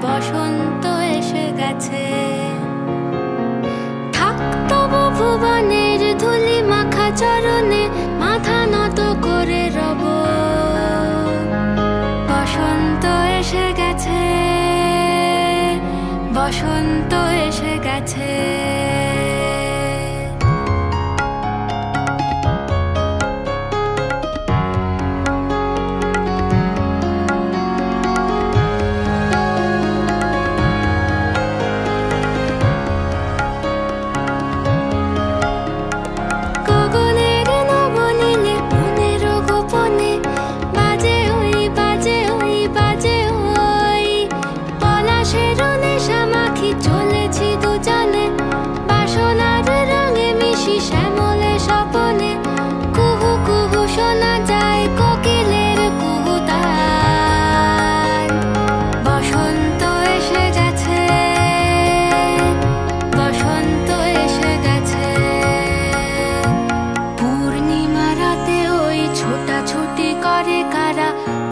বসন্ত এসে গেছে। থাক তবু ভুবনের ধুলি মাখা চরণে মাথা নত করে রব। বসন্ত এসে গেছে, বসন্ত এসে গেছে।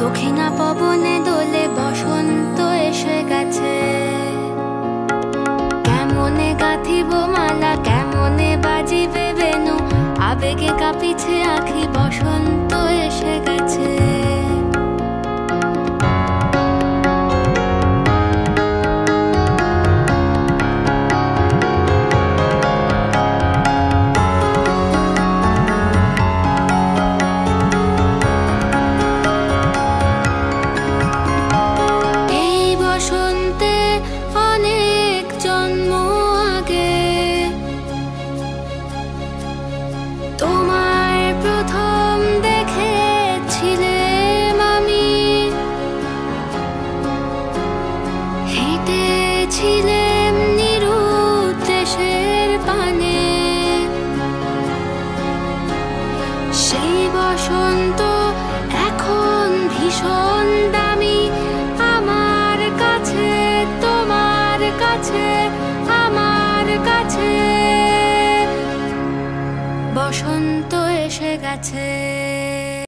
দক্ষিণা পবনে দোলে বসন্ত এসে গেছে। কেমনে গাঁথিব মালা, কেমনে বাজিবে বেনু, আবেগে কাঁপিছে আখি, বসন্ত এসে গেছে। তোমায় প্রথম দেখেছিলাম আমি, হেঁটেছিলাম নিরুদ্দেশের পানে। সেই বসন্ত এখন ভীষণ দামি আমার কাছে, তোমার কাছে, আমার কাছে। বসন্ত এসে গেছে।